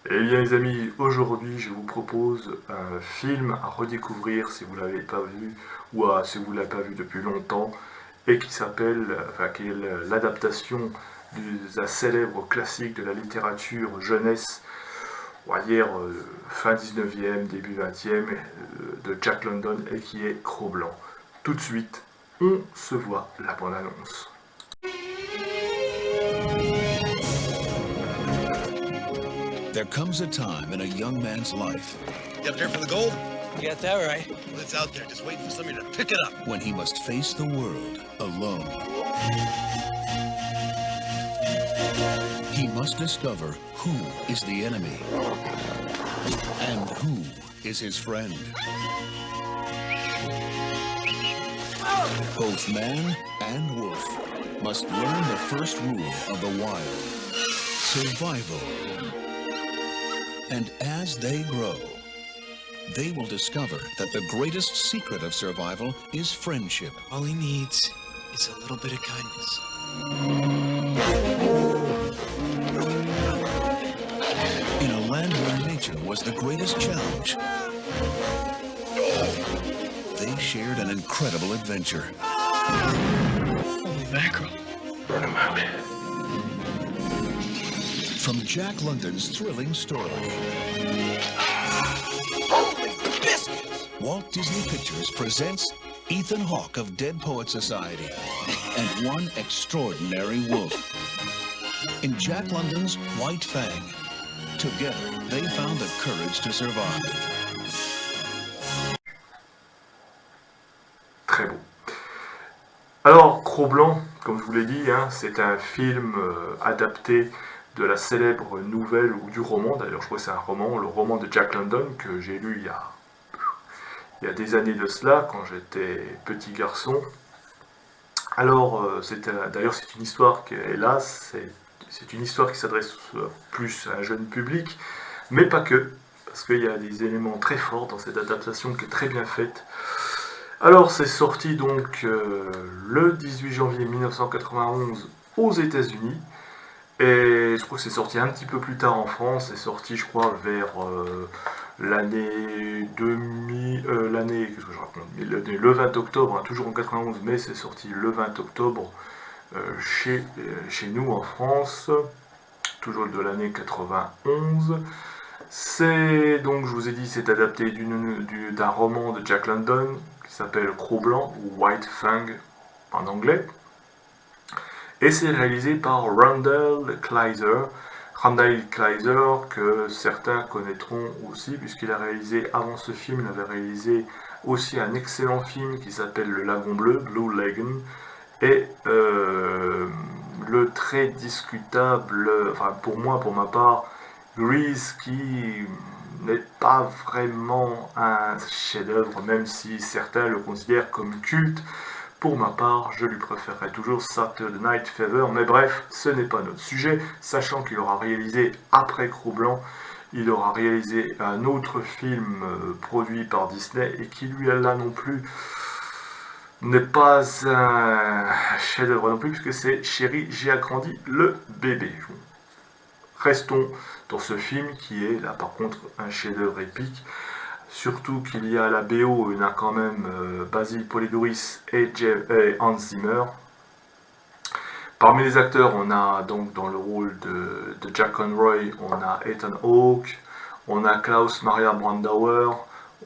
Eh bien les amis, aujourd'hui je vous propose un film à redécouvrir si vous ne l'avez pas vu ou si vous ne l'avez pas vu depuis longtemps et qui s'appelle, qui est l'adaptation d'un célèbre classique de la littérature jeunesse, on va dire fin 19e, début 20e, de Jack London et qui est Cro-Blanc. Tout de suite, on se voit la bande-annonce. There comes a time in a young man's life You up there for the gold? You got that right. Well, it's out there, just waiting for somebody to pick it up. when he must face the world alone. He must discover who is the enemy and who is his friend. Both man and wolf must learn the first rule of the wild: survival. And as they grow, they will discover that the greatest secret of survival is friendship. All he needs is a little bit of kindness. In a land where nature was the greatest challenge, they shared an incredible adventure. Holy mackerel. Burn 'em out. From Jack London's thrilling story, Walt Disney Pictures presents Ethan Hawke of Dead Poets Society and One Extraordinary Wolf. In Jack London's White Fang, together they found the courage to survive. Très beau. Alors, Cro-Blanc, comme je vous l'ai dit, c'est un film adapté de la célèbre nouvelle ou du roman, d'ailleurs je crois que c'est un roman, le roman de Jack London que j'ai lu il y a des années de cela, quand j'étais petit garçon. Alors, d'ailleurs c'est une histoire qui, hélas, c'est une histoire qui s'adresse plus à un jeune public, mais pas que, parce qu'il y a des éléments très forts dans cette adaptation qui est très bien faite. Alors, c'est sorti donc le 18 janvier 1991 aux États-Unis. Et je crois que c'est sorti un petit peu plus tard en France, c'est sorti je crois vers l'année 2000, qu'est-ce que je raconte, le 20 octobre, toujours en 91, mais c'est sorti le 20 octobre chez nous en France, toujours de l'année 91. C'est donc, je vous ai dit, c'est adapté d'un roman de Jack London qui s'appelle Cro-Blanc ou White Fang en anglais. Et c'est réalisé par Randall Kleiser. Randall Kleiser, que certains connaîtront aussi, puisqu'il a réalisé, avant ce film, il avait réalisé aussi un excellent film qui s'appelle Le Lagon Bleu, Blue Lagoon, et le très discutable, enfin pour moi, pour ma part, Grease, qui n'est pas vraiment un chef-d'œuvre, même si certains le considèrent comme culte. Pour ma part, je lui préférerais toujours Saturday Night Fever, mais bref, ce n'est pas notre sujet, sachant qu'il aura réalisé, après Cro-Blanc, il aura réalisé un autre film produit par Disney, et qui lui, là non plus, n'est pas un chef-d'œuvre non plus, puisque c'est Chérie, j'ai agrandi le bébé. Restons dans ce film qui est, là par contre, un chef-d'œuvre épique. Surtout qu'il y a la BO, il y a quand même Basil Polidoris et Hans Zimmer. Parmi les acteurs, on a donc dans le rôle de Jack Conroy, on a Ethan Hawke, on a Klaus Maria Brandauer,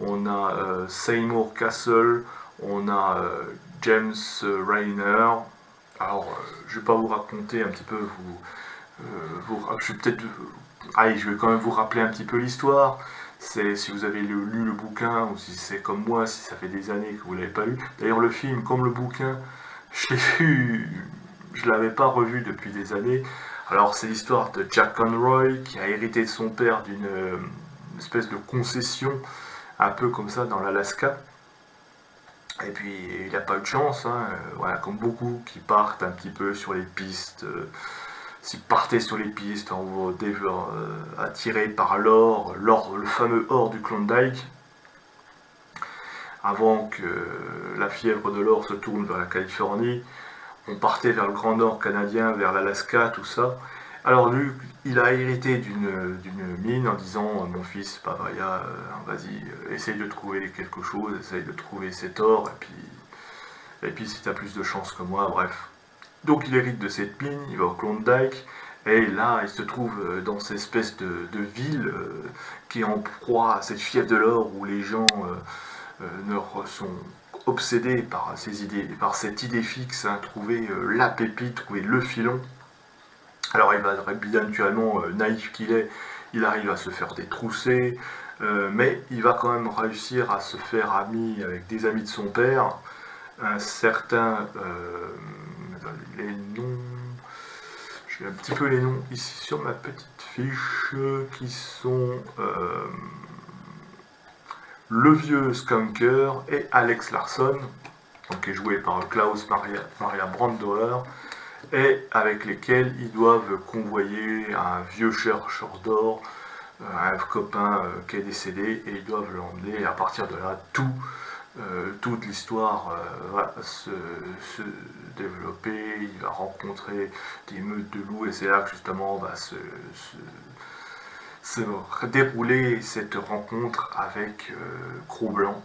on a Seymour Cassel, on a James Rainer. Alors, je ne vais pas vous raconter un petit peu, je vais quand même vous rappeler un petit peu l'histoire. Si vous avez lu le bouquin, ou si c'est comme moi, si ça fait des années que vous ne l'avez pas lu. D'ailleurs, le film, comme le bouquin, je l'ai vu, je ne l'avais pas revu depuis des années. Alors, c'est l'histoire de Jack Conroy qui a hérité de son père d'une espèce de concession, un peu comme ça, dans l'Alaska. Et puis, il n'a pas eu de chance, voilà, comme beaucoup qui partent un petit peu sur les pistes. S'ils partaient sur les pistes, attirés par l'or, le fameux or du Klondike, avant que la fièvre de l'or se tourne vers la Californie, on partait vers le Grand Nord canadien, vers l'Alaska, tout ça. Alors lui, il a hérité d'une mine en disant mon fils, Papaya, vas-y, essaye de trouver quelque chose, essaye de trouver cet or, et puis si tu as plus de chance que moi, bref. Donc il hérite de cette mine, il va au Klondike, et là il se trouve dans cette espèce de ville qui est en proie à cette fièvre de l'or où les gens sont obsédés par ces idées, par cette idée fixe, hein, trouver la pépite, trouver le filon. Alors il va bien naturellement, naïf qu'il est, il arrive à se faire détrousser, mais il va quand même réussir à se faire ami avec des amis de son père, un certain, les noms, j'ai un petit peu les noms ici sur ma petite fiche, qui sont le vieux Skunker et Alex Larson, donc, qui est joué par Klaus Maria Brandauer, et avec lesquels ils doivent convoyer un vieux chercheur d'or, un copain qui est décédé, et ils doivent l'emmener, et à partir de là, toute l'histoire va se développer, il va rencontrer des meutes de loups, et c'est là que justement va se dérouler cette rencontre avec Cro-Blanc,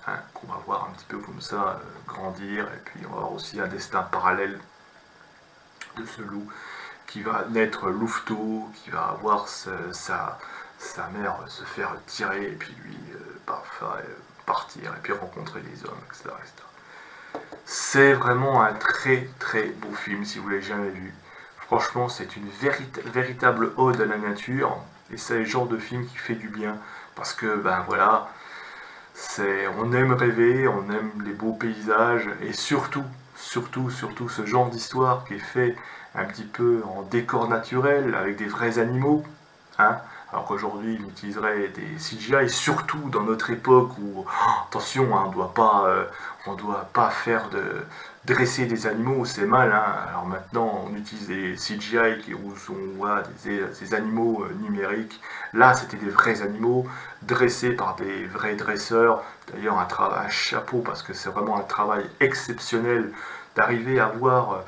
hein, qu'on va voir un petit peu comme ça grandir, et puis on va voir aussi un destin parallèle de ce loup qui va naître louveteau, qui va avoir sa mère se faire tirer et puis lui partir et puis rencontrer les hommes, etc. C'est vraiment un très très beau film si vous l'avez jamais vu. Franchement, c'est une véritable ode à la nature et c'est le genre de film qui fait du bien parce que ben voilà, on aime rêver, on aime les beaux paysages et surtout ce genre d'histoire qui est fait un petit peu en décor naturel avec des vrais animaux, hein, alors qu'aujourd'hui il utiliserait des CGI, surtout dans notre époque où, attention, hein, on doit pas faire dresser des animaux, c'est mal, hein. Alors maintenant on utilise des CGI où on voit des animaux numériques, là c'était des vrais animaux dressés par des vrais dresseurs, d'ailleurs un chapeau parce que c'est vraiment un travail exceptionnel d'arriver à voir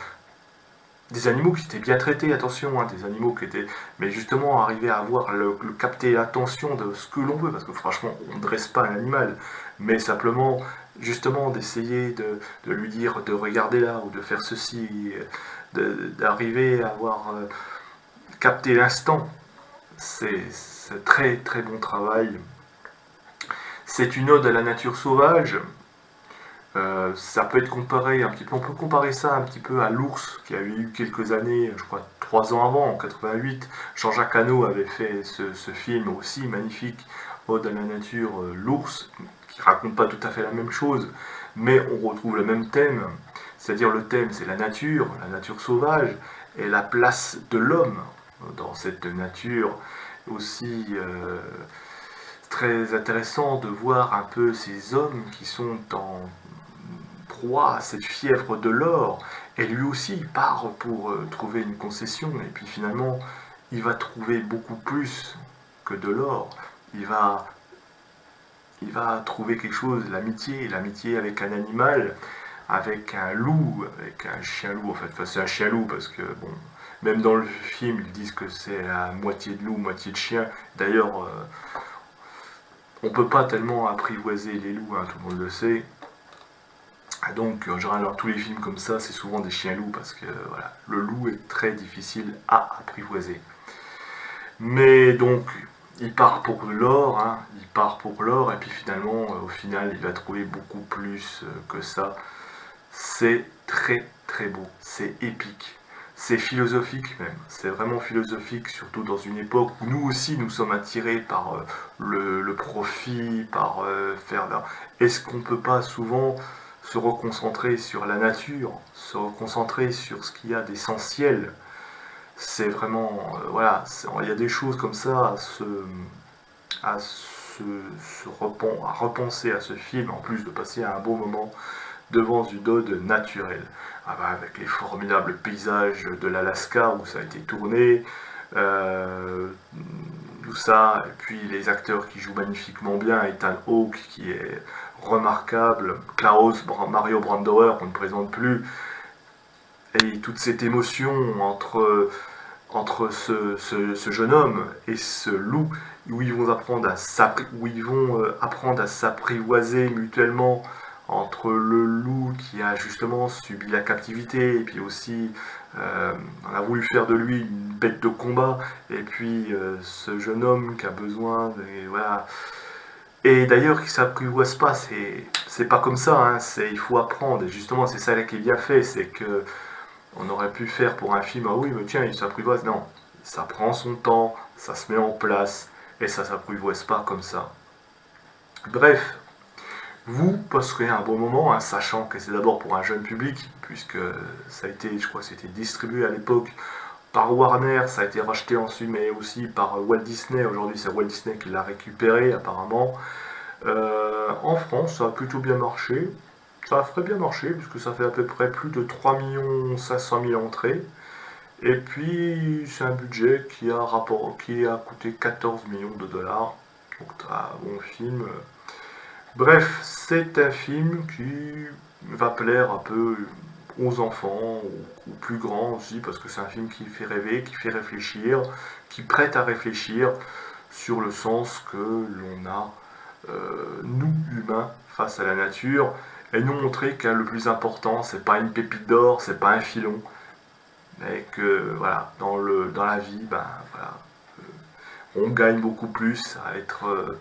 des animaux qui étaient bien traités, attention, hein, des animaux qui étaient, mais justement arriver à avoir capter l'attention de ce que l'on veut, parce que franchement on ne dresse pas un animal, mais simplement justement d'essayer de lui dire de regarder là ou de faire ceci, d'arriver à avoir capté l'instant, c'est très très bon travail. C'est une ode à la nature sauvage. Ça peut être comparé un petit peu, on peut comparer ça un petit peu à l'ours qui a eu quelques années, je crois 3 ans avant, en 88. Jean-Jacques Hano avait fait ce film aussi magnifique, Ode à la nature, l'ours, qui raconte pas tout à fait la même chose, mais on retrouve le même thème, c'est-à-dire le thème c'est la nature sauvage, et la place de l'homme dans cette nature aussi. Très intéressant de voir un peu ces hommes qui sont en proie à cette fièvre de l'or, et lui aussi il part pour trouver une concession, et puis finalement il va trouver beaucoup plus que de l'or, il va trouver quelque chose, l'amitié avec un animal, avec un loup, avec un chien-loup, en fait, enfin, c'est un chien-loup parce que bon, même dans le film ils disent que c'est à moitié de loup, moitié de chien, d'ailleurs on peut pas tellement apprivoiser les loups, hein, tout le monde le sait. Donc en général dans tous les films comme ça c'est souvent des chiens-loups parce que voilà, le loup est très difficile à apprivoiser. Mais donc il part pour l'or, hein, et puis finalement au final il va trouver beaucoup plus que ça. C'est très très beau, c'est épique. C'est philosophique même, c'est vraiment philosophique, surtout dans une époque où nous aussi nous sommes attirés par le profit, par faire... Est-ce qu'on ne peut pas souvent se reconcentrer sur la nature, se reconcentrer sur ce qu'il y a d'essentiel? C'est vraiment... voilà, il y a des choses comme ça à repenser à ce film, en plus de passer un bon moment devant une ode naturelle, avec les formidables paysages de l'Alaska où ça a été tourné, tout ça, et puis les acteurs qui jouent magnifiquement bien, Ethan Hawke qui est remarquable, Mario Brandauer qu'on ne présente plus, et toute cette émotion entre entre ce jeune homme et ce loup, où ils vont apprendre à s'apprivoiser mutuellement, entre le loup qui a justement subi la captivité et puis aussi on a voulu faire de lui une bête de combat, et puis ce jeune homme qui a besoin voilà. Et d'ailleurs qui s'apprivoise pas, c'est pas comme ça, hein, il faut apprendre, et justement c'est ça là qui est bien fait, c'est que on aurait pu faire pour un film, ah oui, mais tiens, il s'apprivoise. Non, ça prend son temps, ça se met en place, et ça s'apprivoise pas comme ça. Bref, vous passerez un bon moment, hein, sachant que c'est d'abord pour un jeune public, puisque ça a été, je crois, c'était distribué à l'époque par Warner, ça a été racheté ensuite, mais aussi par Walt Disney. Aujourd'hui, c'est Walt Disney qui l'a récupéré, apparemment. En France, ça a plutôt bien marché. Ça a très bien marché, puisque ça fait à peu près plus de 3 500 000 entrées. Et puis, c'est un budget qui a coûté 14 millions de dollars. Donc, un bon film. Bref, c'est un film qui va plaire un peu aux enfants, aux plus grands aussi, parce que c'est un film qui fait rêver, qui fait réfléchir, qui prête à réfléchir sur le sens que l'on a, nous, humains, face à la nature, et nous montrer que le plus important, c'est pas une pépite d'or, c'est pas un filon, mais que voilà, dans la vie, ben voilà, on gagne beaucoup plus à être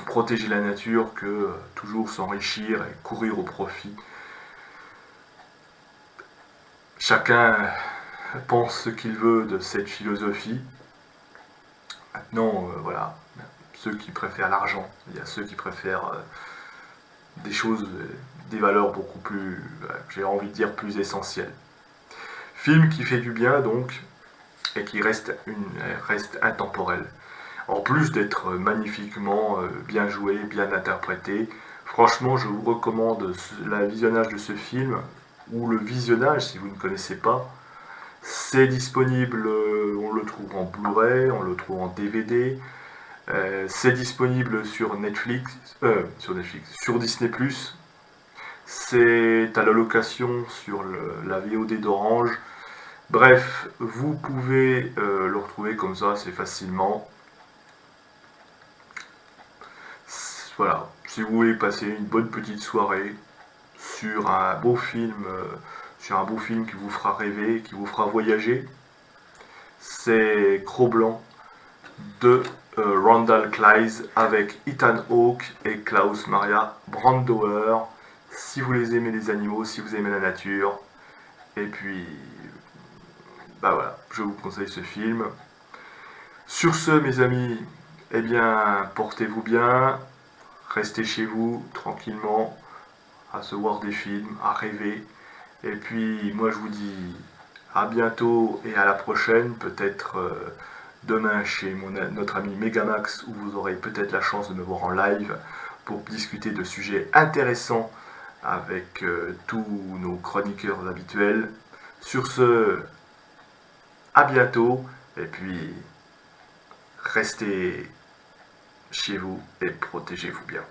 protéger la nature que toujours s'enrichir et courir au profit. Chacun pense ce qu'il veut de cette philosophie. Maintenant, voilà, ceux qui préfèrent l'argent, il y a ceux qui préfèrent des choses, des valeurs beaucoup plus, j'ai envie de dire, plus essentielles. Film qui fait du bien donc, et qui reste intemporel. En plus d'être magnifiquement bien joué, bien interprété, franchement je vous recommande le visionnage de ce film, ou le visionnage si vous ne connaissez pas. C'est disponible, on le trouve en Blu-ray, on le trouve en DVD, c'est disponible sur sur Disney+, c'est à la location sur la VOD d'Orange. Bref, vous pouvez le retrouver comme ça assez facilement. Voilà, si vous voulez passer une bonne petite soirée sur un beau film, qui vous fera rêver, qui vous fera voyager, c'est Cro-Blanc de Randall Kleiss avec Ethan Hawke et Klaus Maria Brandauer. Si vous les aimez les animaux, si vous aimez la nature, et puis bah voilà, je vous conseille ce film. Sur ce, mes amis, eh bien, portez-vous bien, restez chez vous tranquillement, à se voir des films, à rêver. Et puis, moi, je vous dis à bientôt et à la prochaine, peut-être demain chez notre ami Megamax, où vous aurez peut-être la chance de me voir en live pour discuter de sujets intéressants avec tous nos chroniqueurs habituels. Sur ce, à bientôt, et puis restez chez vous et protégez-vous bien.